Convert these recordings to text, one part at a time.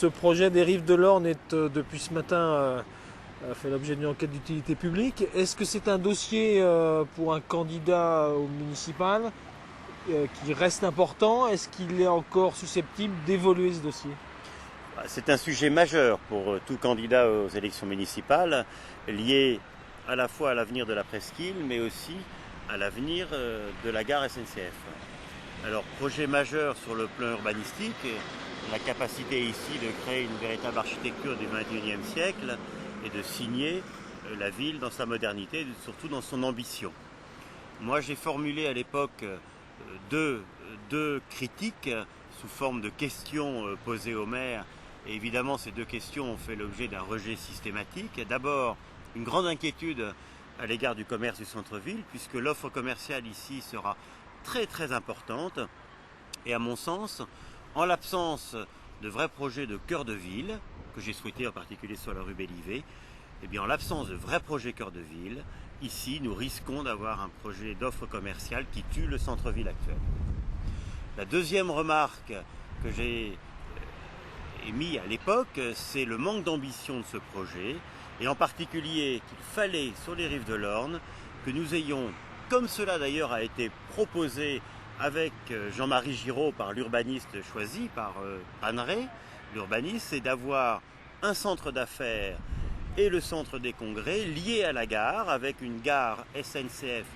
Ce projet des Rives de l'Orne est depuis ce matin fait l'objet d'une enquête d'utilité publique. Est-ce que c'est un dossier pour un candidat au municipal qui reste important? Est-ce qu'il est encore susceptible d'évoluer ce dossier? C'est un sujet majeur pour tout candidat aux élections municipales, lié à la fois à l'avenir de la presqu'île, mais aussi à l'avenir de la gare SNCF. Alors, projet majeur sur le plan urbanistique, la capacité ici de créer une véritable architecture du XXIe siècle et de signer la ville dans sa modernité et surtout dans son ambition. Moi, j'ai formulé à l'époque deux critiques sous forme de questions posées au maire. Et évidemment, ces deux questions ont fait l'objet d'un rejet systématique. D'abord, une grande inquiétude à l'égard du commerce du centre-ville, puisque l'offre commerciale ici sera très très importante. Et à mon sens, en l'absence de vrais projets de cœur de ville, que j'ai souhaité en particulier sur la rue Bellivet, eh bien en l'absence de vrais projets cœur de ville, ici nous risquons d'avoir un projet d'offre commerciale qui tue le centre-ville actuel. La deuxième remarque que j'ai émise à l'époque, c'est le manque d'ambition de ce projet, et en particulier qu'il fallait sur les Rives de l'Orne que nous ayons, comme cela d'ailleurs a été proposé avec Jean-Marie Giraud par l'urbaniste choisi, par Paneret, l'urbaniste, c'est d'avoir un centre d'affaires et le centre des congrès liés à la gare, avec une gare SNCF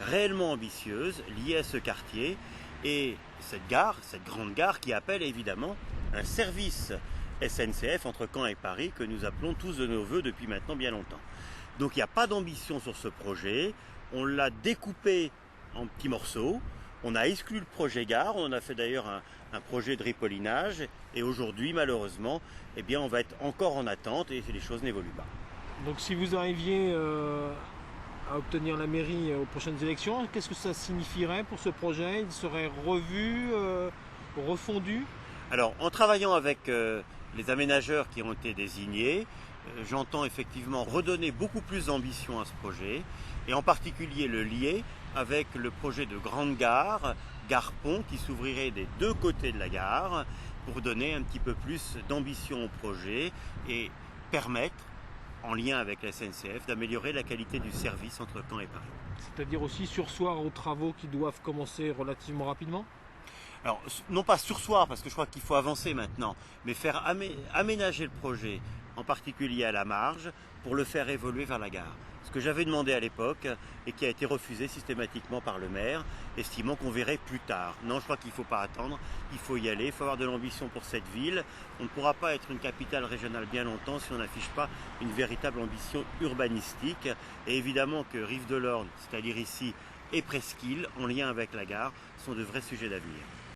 réellement ambitieuse, liée à ce quartier, et cette gare, cette grande gare qui appelle évidemment un service SNCF entre Caen et Paris que nous appelons tous de nos voeux depuis maintenant bien longtemps. Donc il n'y a pas d'ambition sur ce projet, on l'a découpé en petits morceaux, on a exclu le projet gare, on a fait d'ailleurs un projet de ripollinage, et aujourd'hui malheureusement, eh bien, on va être encore en attente et les choses n'évoluent pas. Donc si vous arriviez à obtenir la mairie aux prochaines élections, qu'est-ce que ça signifierait pour ce projet? Il serait revu, refondu? Alors en travaillant avec les aménageurs qui ont été désignés, j'entends effectivement redonner beaucoup plus d'ambition à ce projet, et en particulier le lier avec le projet de grande gare, gare-pont, qui s'ouvrirait des deux côtés de la gare, pour donner un petit peu plus d'ambition au projet et permettre, en lien avec la SNCF, d'améliorer la qualité du service entre Caen et Paris. C'est-à-dire aussi surseoir aux travaux qui doivent commencer relativement rapidement? Alors, non pas surseoir, parce que je crois qu'il faut avancer maintenant, mais faire aménager le projet, en particulier à la marge, pour le faire évoluer vers la gare. Ce que j'avais demandé à l'époque et qui a été refusé systématiquement par le maire, estimant qu'on verrait plus tard. Non, je crois qu'il ne faut pas attendre, il faut y aller, il faut avoir de l'ambition pour cette ville. On ne pourra pas être une capitale régionale bien longtemps si on n'affiche pas une véritable ambition urbanistique. Et évidemment que Rives de l'Orne, c'est-à-dire ici, et Presqu'île, en lien avec la gare, sont de vrais sujets d'avenir.